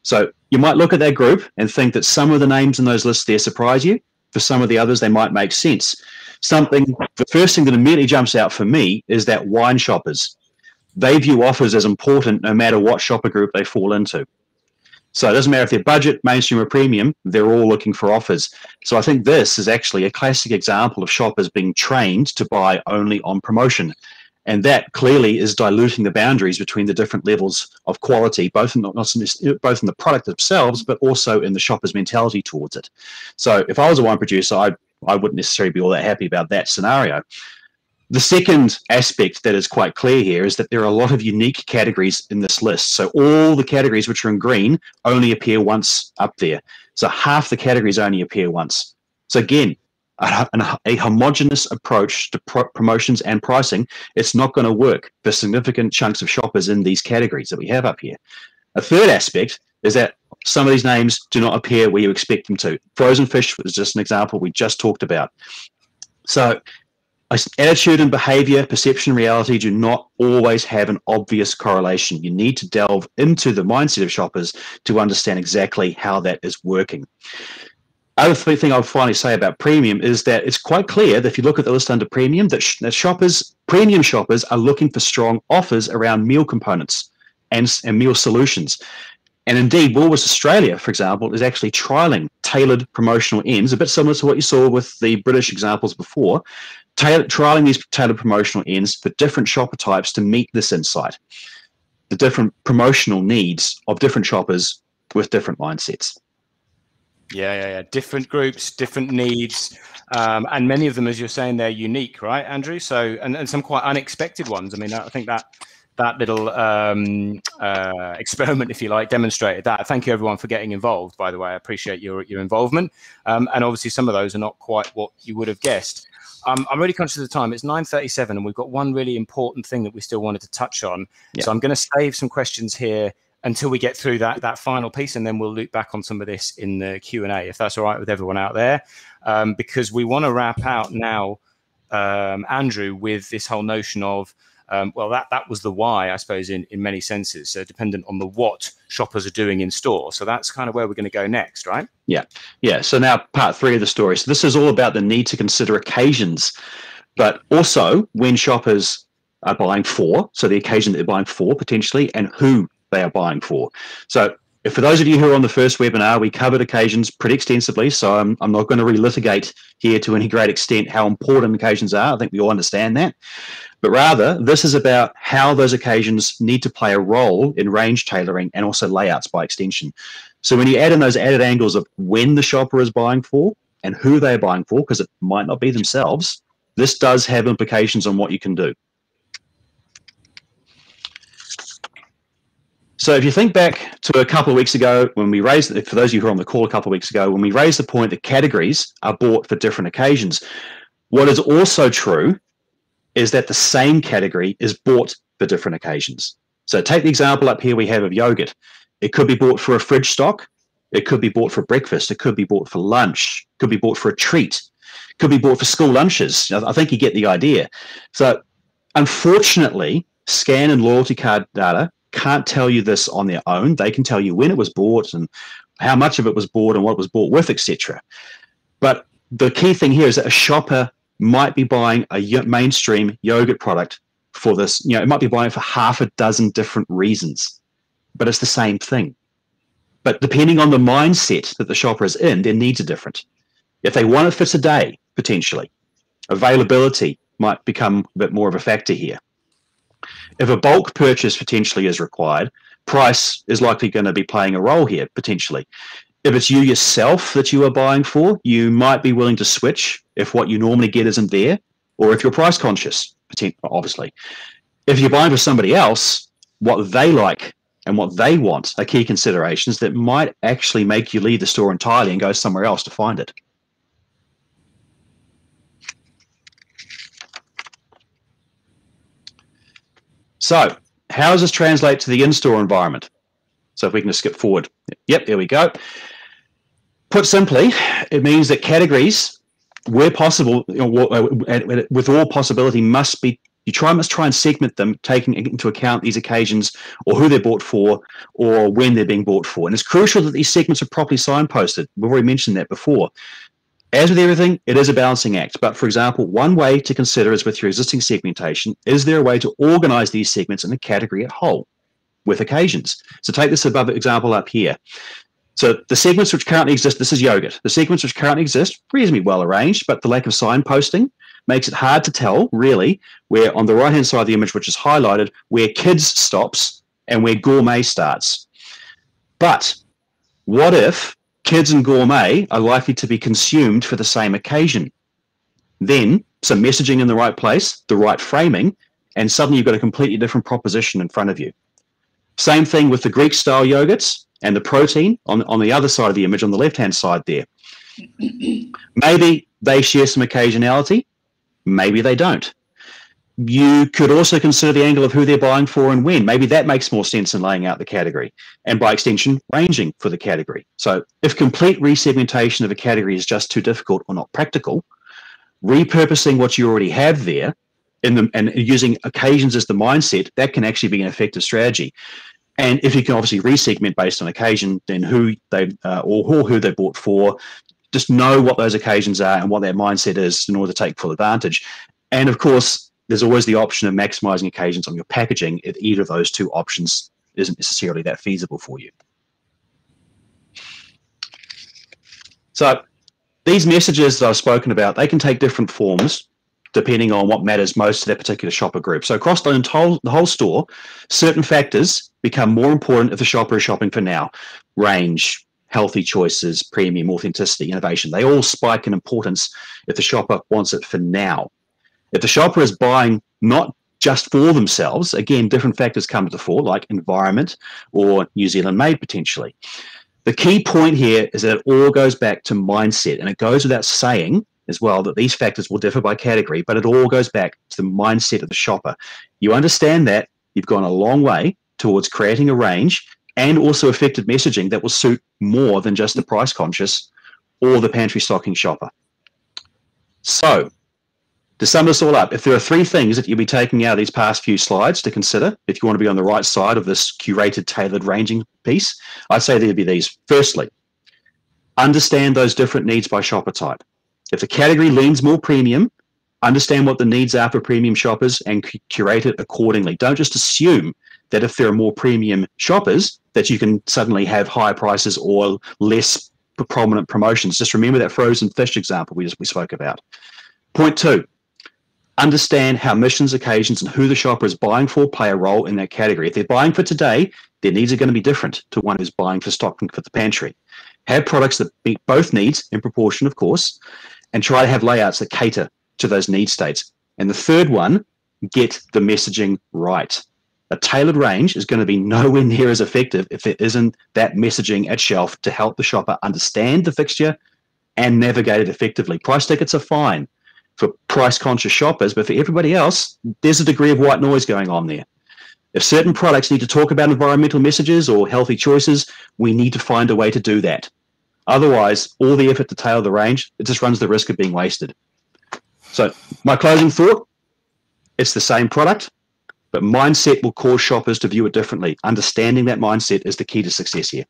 So you might look at that group and think that some of the names in those lists there surprise you. For some of the others, they might make sense. The first thing that immediately jumps out for me is that wine shoppers, they view offers as important no matter what shopper group they fall into. So it doesn't matter if they're budget, mainstream, or premium, they're all looking for offers. So I think this is actually a classic example of shoppers being trained to buy only on promotion. And that clearly is diluting the boundaries between the different levels of quality, both in the product themselves, but also in the shopper's mentality towards it. So if I was a wine producer, I wouldn't necessarily be all that happy about that scenario. The second aspect that is quite clear here is that there are a lot of unique categories in this list. So all the categories which are in green only appear once up there. So half the categories only appear once. So again, a homogenous approach to promotions and pricing, it's not going to work for significant chunks of shoppers in these categories that we have up here. A third aspect is that some of these names do not appear where you expect them to. Frozen fish was just an example we just talked about. So attitude and behavior, perception, reality do not always have an obvious correlation. You need to delve into the mindset of shoppers to understand exactly how that is working. Other thing I'll finally say about premium is that it's quite clear that if you look at the list under premium, that premium shoppers are looking for strong offers around meal components and meal solutions. And indeed, Woolworths Australia, for example, is actually trialing tailored promotional ends, a bit similar to what you saw with the British examples before, trialing these tailored promotional ends for different shopper types to meet this insight, the different promotional needs of different shoppers with different mindsets. Yeah. Different groups, different needs, and many of them, as you're saying, they're unique, right, Andrew? So, and some quite unexpected ones. I mean, I think that little experiment, if you like, demonstrated that. Thank you, everyone, for getting involved, by the way. I appreciate your involvement. And obviously, some of those are not quite what you would have guessed. I'm really conscious of the time. It's 9:37, and we've got one really important thing that we still wanted to touch on. Yeah. So I'm going to save some questions here until we get through that final piece, and then we'll loop back on some of this in the Q&A, if that's all right with everyone out there, because we want to wrap out now, Andrew, with this whole notion of, well, that was the why, I suppose, in many senses, so dependent on the what shoppers are doing in store. So that's kind of where we're going to go next, right? Yeah. So now part 3 of the story. So this is all about the need to consider occasions, but also when shoppers are buying for, so the occasion that they're buying for potentially, and who they are buying for. So for those of you who are on the first webinar, we covered occasions pretty extensively, so I'm not going to relitigate here to any great extent how important occasions are. I think we all understand that. But rather, this is about how those occasions need to play a role in range tailoring and also layouts by extension. So when you add in those added angles of when the shopper is buying for and who they're buying for, because it might not be themselves, this does have implications on what you can do. So if you think back to a couple of weeks ago when we raised, for those of you who were on the call a couple of weeks ago, when we raised the point that categories are bought for different occasions, what is also true is that the same category is bought for different occasions. So take the example up here we have of yogurt. It could be bought for a fridge stock. It could be bought for breakfast. It could be bought for lunch. It could be bought for a treat. It could be bought for school lunches. I think you get the idea. So unfortunately, scan and loyalty card data can't tell you this on their own. They can tell you when it was bought and how much of it was bought and what it was bought with, etc. But the key thing here is that a shopper might be buying a mainstream yogurt product for this. It might be buying it for half a dozen different reasons, but it's the same thing. But depending on the mindset that the shopper is in, their needs are different. If they want it for today, potentially, availability might become a bit more of a factor here. If a bulk purchase potentially is required, price is likely going to be playing a role here, potentially. If it's you yourself that you are buying for, you might be willing to switch if what you normally get isn't there, or if you're price conscious, obviously. If you're buying for somebody else, what they like and what they want are key considerations that might actually make you leave the store entirely and go somewhere else to find it. So how does this translate to the in-store environment? So if we can just skip forward. Yep, there we go. Put simply, it means that categories, where possible, with all possibility, must try and segment them, taking into account these occasions or who they're bought for or when they're being bought for. And it's crucial that these segments are properly signposted. We've already mentioned that before. As with everything, it is a balancing act. But for example, one way to consider is with your existing segmentation, is there a way to organize these segments in a category at whole with occasions? So take this above example up here. So the segments which currently exist, this is yogurt. The segments which currently exist, reasonably well arranged, but the lack of signposting makes it hard to tell, really, where on the right-hand side of the image, which is highlighted, where kids stops and where gourmet starts. But what if kids and gourmet are likely to be consumed for the same occasion? Then some messaging in the right place, the right framing, and suddenly you've got a completely different proposition in front of you. Same thing with the Greek-style yogurts and the protein on the other side of the image, on the left-hand side there. Maybe they share some occasionality, maybe they don't. You could also consider the angle of who they're buying for and when. Maybe that makes more sense in laying out the category, and by extension, ranging for the category. So if complete resegmentation of a category is just too difficult or not practical, repurposing what you already have there and using occasions as the mindset, that can actually be an effective strategy. And if you can obviously resegment based on occasion, then who they or who they bought for, just know what those occasions are and what their mindset is in order to take full advantage. And of course, there's always the option of maximizing occasions on your packaging if either of those two options isn't necessarily that feasible for you. So these messages that I've spoken about, they can take different forms depending on what matters most to that particular shopper group. So across the whole store, certain factors become more important if the shopper is shopping for now. Range, healthy choices, premium, authenticity, innovation. They all spike in importance if the shopper wants it for now. If the shopper is buying not just for themselves, again, different factors come to the fore, like environment or New Zealand made potentially. The key point here is that it all goes back to mindset, and it goes without saying as well that these factors will differ by category, but it all goes back to the mindset of the shopper. You understand that, you've gone a long way towards creating a range and also effective messaging that will suit more than just the price conscious or the pantry stocking shopper. So to sum this all up, if there are three things that you'll be taking out of these past few slides to consider, if you want to be on the right side of this curated, tailored ranging piece, I'd say there'd be these. Firstly, understand those different needs by shopper type. If the category leans more premium, understand what the needs are for premium shoppers and curate it accordingly. Don't just assume that if there are more premium shoppers that you can suddenly have higher prices or less prominent promotions. Just remember that frozen fish example we spoke about. Point two, understand how missions, occasions, and who the shopper is buying for play a role in that category. If they're buying for today, their needs are going to be different to one who's buying for stocking for the pantry. Have products that meet both needs in proportion, of course, and try to have layouts that cater to those need states. And the third one, get the messaging right. A tailored range is going to be nowhere near as effective if there isn't that messaging at shelf to help the shopper understand the fixture and navigate it effectively. Price tickets are fine for price-conscious shoppers, but for everybody else, there's a degree of white noise going on there. If certain products need to talk about environmental messages or healthy choices, we need to find a way to do that. Otherwise, all the effort to tailor the range, it just runs the risk of being wasted. So my closing thought, it's the same product, but mindset will cause shoppers to view it differently. Understanding that mindset is the key to success here.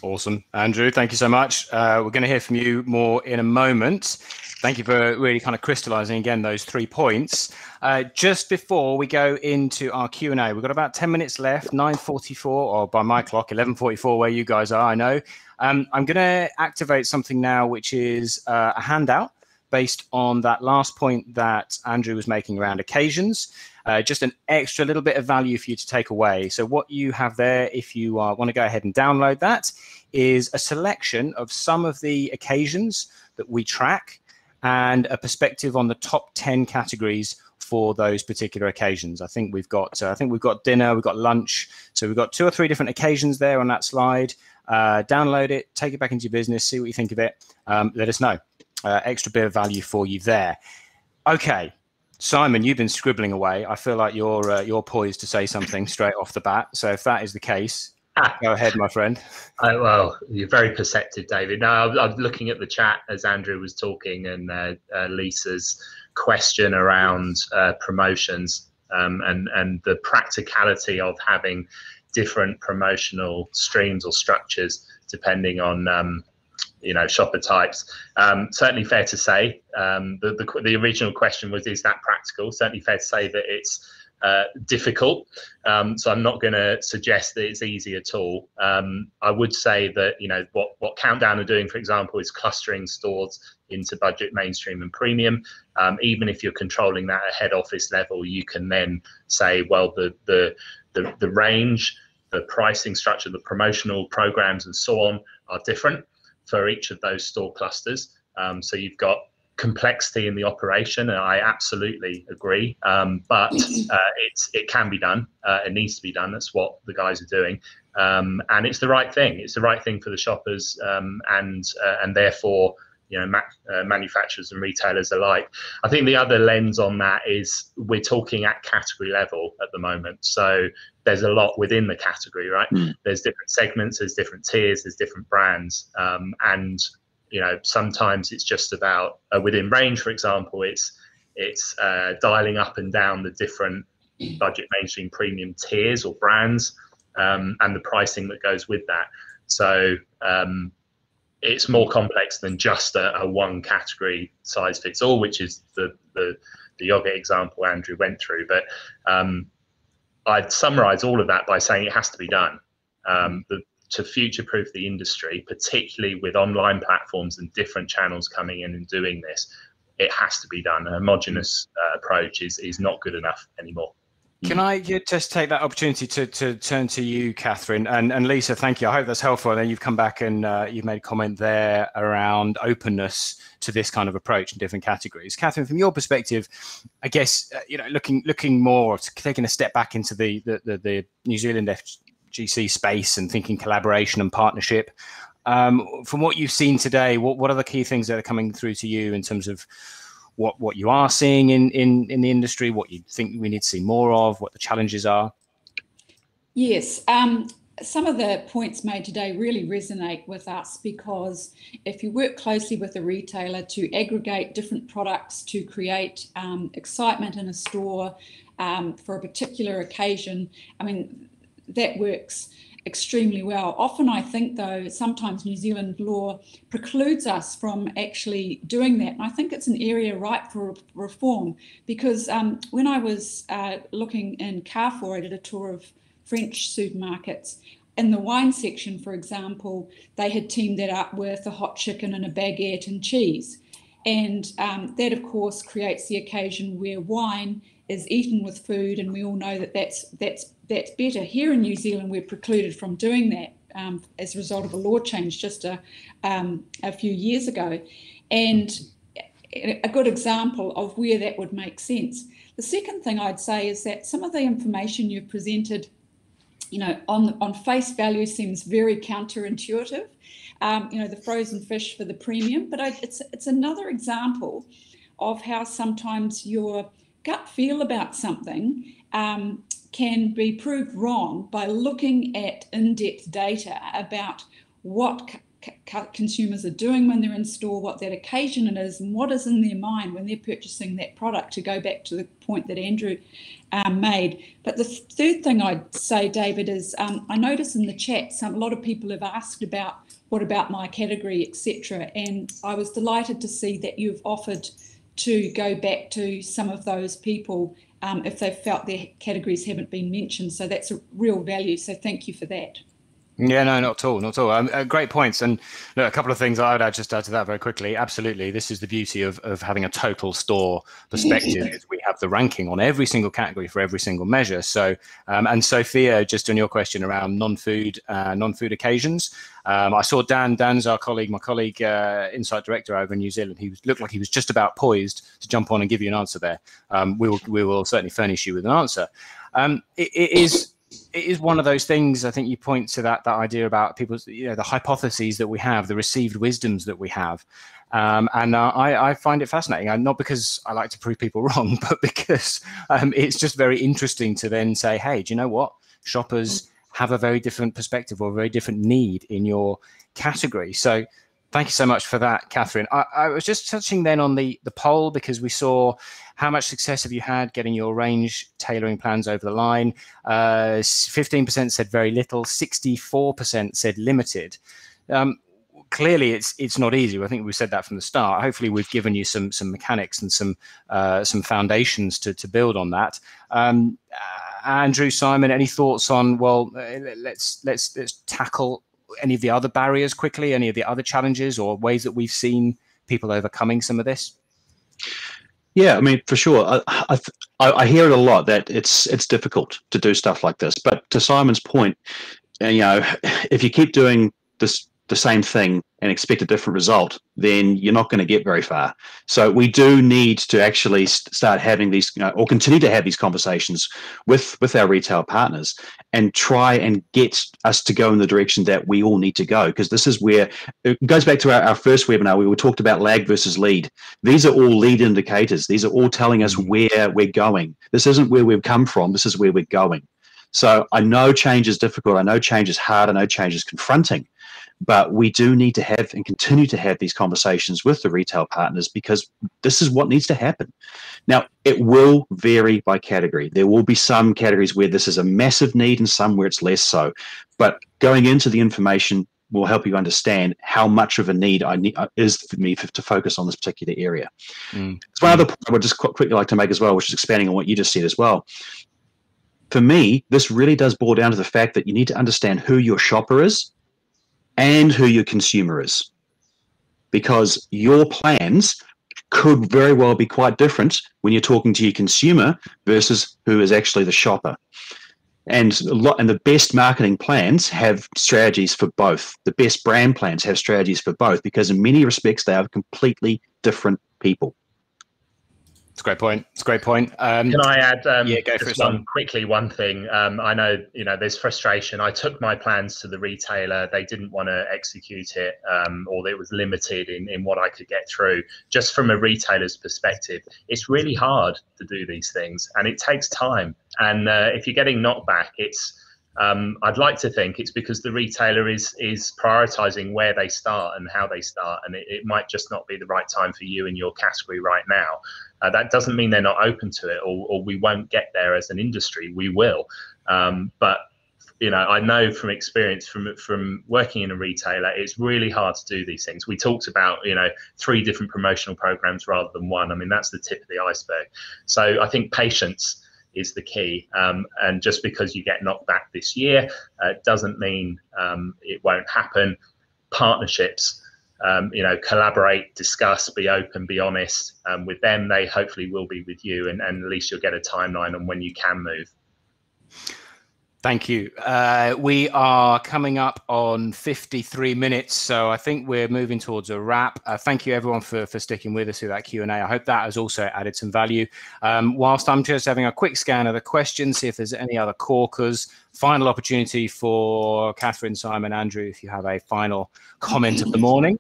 Awesome. Andrew, thank you so much. We're going to hear from you more in a moment. Thank you for really kind of crystallizing again those 3 points. Just before we go into our Q&A, we've got about 10 minutes left, 9:44, or by my clock, 11:44 where you guys are, I know. I'm going to activate something now, which is a handout based on that last point that Andrew was making around occasions. Just an extra little bit of value for you to take away. So what you have there, if you want to go ahead and download that, is a selection of some of the occasions that we track and a perspective on the top 10 categories for those particular occasions. I think we've got dinner, we've got lunch, so we've got 2 or 3 different occasions there on that slide. Download it, take it back into your business, see what you think of it. Let us know. Extra bit of value for you there. Okay, Simon, you've been scribbling away. I feel like you're poised to say something straight off the bat. So if that is the case, go ahead, my friend. Well, you're very perceptive, David. No, I'm looking at the chat as Andrew was talking, and Lisa's question around promotions and the practicality of having different promotional streams or structures depending on shopper types. Certainly fair to say, the original question was, is that practical? Certainly fair to say that it's difficult. So I'm not going to suggest that it's easy at all. I would say that, what Countdown are doing, for example, is clustering stores into budget, mainstream and premium. Even if you're controlling that at head office level, you can then say, well, the range, the pricing structure, the promotional programs and so on are different for each of those store clusters. So you've got complexity in the operation, and I absolutely agree. But it can be done. It needs to be done. That's what the guys are doing, and it's the right thing. It's the right thing for the shoppers, and therefore, manufacturers and retailers alike. I think the other lens on that is we're talking at category level at the moment. So there's a lot within the category, right? There's different segments, there's different tiers, there's different brands, and sometimes it's just about within range, for example, it's dialing up and down the different budget, mainstream, premium tiers or brands, and the pricing that goes with that. So it's more complex than just a one category size fits all, which is the yogurt example Andrew went through. But I'd summarize all of that by saying it has to be done. To future-proof the industry, particularly with online platforms and different channels coming in and doing this, it has to be done. A homogenous approach is not good enough anymore. Can I just take that opportunity to turn to you, Kathryn, and Lisa? Thank you. I hope that's helpful. And then you've come back and you've made a comment there around openness to this kind of approach in different categories. Kathryn, from your perspective, I guess looking more, taking a step back into the New Zealand FGC space and thinking collaboration and partnership. From what you've seen today, what are the key things that are coming through to you in terms of what you are seeing in the industry, what you think we need to see more of, what the challenges are? Yes, some of the points made today really resonate with us, because if you work closely with a retailer to aggregate different products to create excitement in a store for a particular occasion, I mean, that works extremely well. Often I think, though, sometimes New Zealand law precludes us from actually doing that. And I think it's an area ripe for reform, because when I was looking in Carrefour, I did a tour of French supermarkets. In the wine section, for example, they had teamed that up with a hot chicken and a baguette and cheese. And that, of course, creates the occasion where wine is eaten with food, and we all know that that's better. Here in New Zealand, we're precluded from doing that as a result of a law change just a few years ago. And a good example of where that would make sense. The second thing I'd say is that some of the information you've presented, on face value seems very counterintuitive. The frozen fish for the premium, but it's another example of how sometimes your gut feel about something can be proved wrong by looking at in-depth data about what consumers are doing when they're in store, what that occasion it is, and what is in their mind when they're purchasing that product, to go back to the point that Andrew made. But the third thing I'd say, David, is I notice in the chat a lot of people have asked about what about my category, etc. And I was delighted to see that you've offered to go back to some of those people if they've felt their categories haven't been mentioned. So that's a real value. So thank you for that. Yeah, no, not at all, not at all. Great points. And look, a couple of things I would just add to that very quickly. Absolutely, this is the beauty of having a total store perspective. Is we have the ranking on every single category for every single measure. So, and Sophia, just on your question around non-food occasions, I saw Dan's my colleague, Insight Director over in New Zealand. He looked like he was just about poised to jump on and give you an answer there. We will certainly furnish you with an answer. It is one of those things. I think you point to that idea about people's, the hypotheses that we have, the received wisdoms that we have, and I find it fascinating. Not because I like to prove people wrong, but because it's just very interesting to then say, hey, do you know what? Shoppers have a very different perspective or a very different need in your category. So thank you so much for that, Kathryn. I was just touching then on the poll, because we saw how much success have you had getting your range tailoring plans over the line. 15% said very little, 64% said limited. clearly it's not easy. I think we said that from the start. Hopefully we've given you some mechanics and some foundations to build on that. Andrew, Simon, any thoughts on, well, let's tackle any of the other barriers quickly, any of the other challenges or ways that we've seen people overcoming some of this? Yeah, I mean, for sure. I hear it a lot that it's difficult to do stuff like this. But to Simon's point, if you keep doing the same thing and expect a different result, then you're not going to get very far. So we do need to actually start having these, or continue to have these conversations with our retail partners and try and get us to go in the direction that we all need to go. Because this is where it goes back to our first webinar where we talked about lag versus lead. These are all lead indicators. These are all telling us where we're going. This isn't where we've come from. This is where we're going. So I know change is difficult. I know change is hard. I know change is confronting. But we do need to have and continue to have these conversations with the retail partners because this is what needs to happen. Now, it will vary by category. There will be some categories where this is a massive need and some where it's less so. But going into the information will help you understand how much of a need is for me to focus on this particular area. It's one other point I would just quickly like to make as well, which is expanding on what you just said as well. For me, this really does boil down to the fact that you need to understand who your shopper is and who your consumer is, because your plans could very well be quite different when you're talking to your consumer versus who is actually the shopper. And the best marketing plans have strategies for both. The best brand plans have strategies for both, because in many respects they are completely different people. It's a great point. It's a great point. Can I add just one thing? I know, there's frustration. I took my plans to the retailer. They didn't want to execute it, or it was limited in what I could get through. Just from a retailer's perspective, it's really hard to do these things and it takes time. And if you're getting knocked back, I'd like to think it's because the retailer is prioritizing where they start and how they start, and it might just not be the right time for you in your category right now. That doesn't mean they're not open to it, or we won't get there as an industry. We will, but I know from experience from working in a retailer, it's really hard to do these things. We talked about 3 different promotional programs rather than 1. I mean, that's the tip of the iceberg. So I think patience is the key, and just because you get knocked back this year doesn't mean it won't happen. Partnerships, collaborate, discuss, be open, be honest with them. They hopefully will be with you, and at least you'll get a timeline on when you can move. Thank you. We are coming up on 53 minutes, so I think we're moving towards a wrap. Thank you, everyone, for sticking with us through that Q&A. I hope that has also added some value. Whilst I'm just having a quick scan of the questions, see if there's any other corkers. Final opportunity for Kathryn, Simon, Andrew, if you have a final comment of the morning.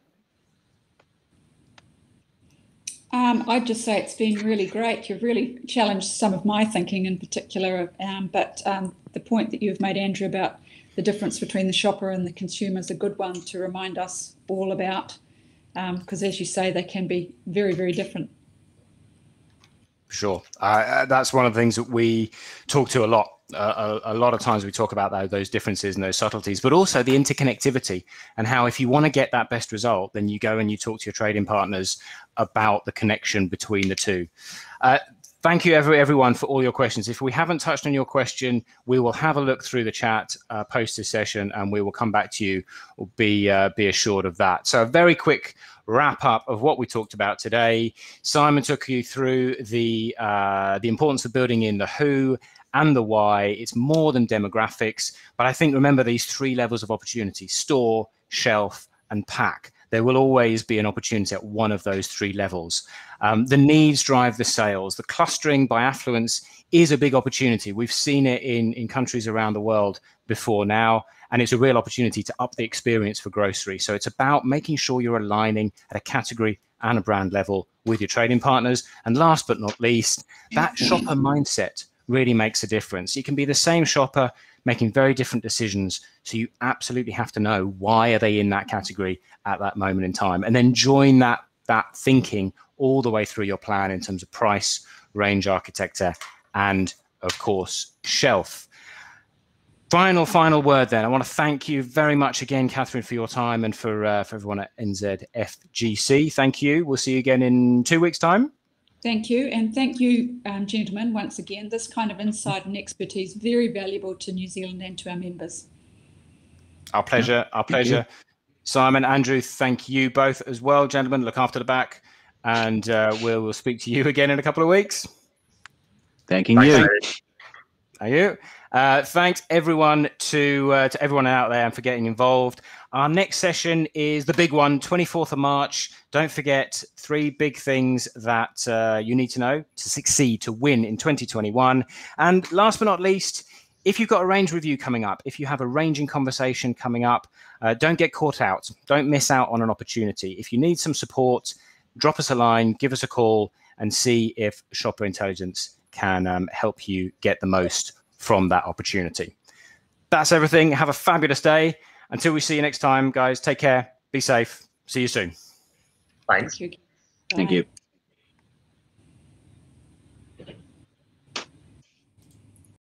I'd just say it's been really great. You've really challenged some of my thinking in particular, but the point that you've made, Andrew, about the difference between the shopper and the consumer is a good one to remind us all about, because as you say, they can be very, very different. Sure. That's one of the things that we talk to a lot. A lot of times we talk about those differences and those subtleties, but also the interconnectivity and how if you want to get that best result, then you go and you talk to your trading partners about the connection between the two. Thank you, everyone, for all your questions. If we haven't touched on your question, we will have a look through the chat post this session, and we will come back to you. Be assured of that. So a very quick wrap up of what we talked about today. Simon took you through the importance of building in the who and the why. It's more than demographics, but I think remember these 3 levels of opportunity: store, shelf, and pack. There will always be an opportunity at one of those 3 levels. The needs drive the sales. The clustering by affluence is a big opportunity. We've seen it in countries around the world before now, and it's a real opportunity to up the experience for grocery. So it's about making sure you're aligning at a category and a brand level with your trading partners. And last but not least, that shopper mindset really makes a difference. You can be the same shopper making very different decisions, so you absolutely have to know why are they in that category at that moment in time, and then join that thinking all the way through your plan in terms of price, range architecture, and of course shelf. Final word then. I want to thank you very much again, Kathryn, for your time, and for everyone at NZFGC. Thank you. We'll see you again in 2 weeks' time. Thank you. And thank you, gentlemen, once again. This kind of insight and expertise, very valuable to New Zealand and to our members. Our pleasure. Our pleasure. Simon, Andrew, thank you both as well, gentlemen. Look after the back, and we'll speak to you again in a couple of weeks. Thanking you. Thank you. Thanks everyone to everyone out there and for getting involved. Our next session is the big one, 24th of March. Don't forget 3 big things that you need to know to succeed, to win in 2021. And last but not least, if you've got a range review coming up, if you have a ranging conversation coming up, don't get caught out. Don't miss out on an opportunity. If you need some support, drop us a line, give us a call, and see if Shopper Intelligence can help you get the most from that opportunity. That's everything. Have a fabulous day. Until we see you next time, guys, take care. Be safe. See you soon. Thanks. Thank you. Thank you.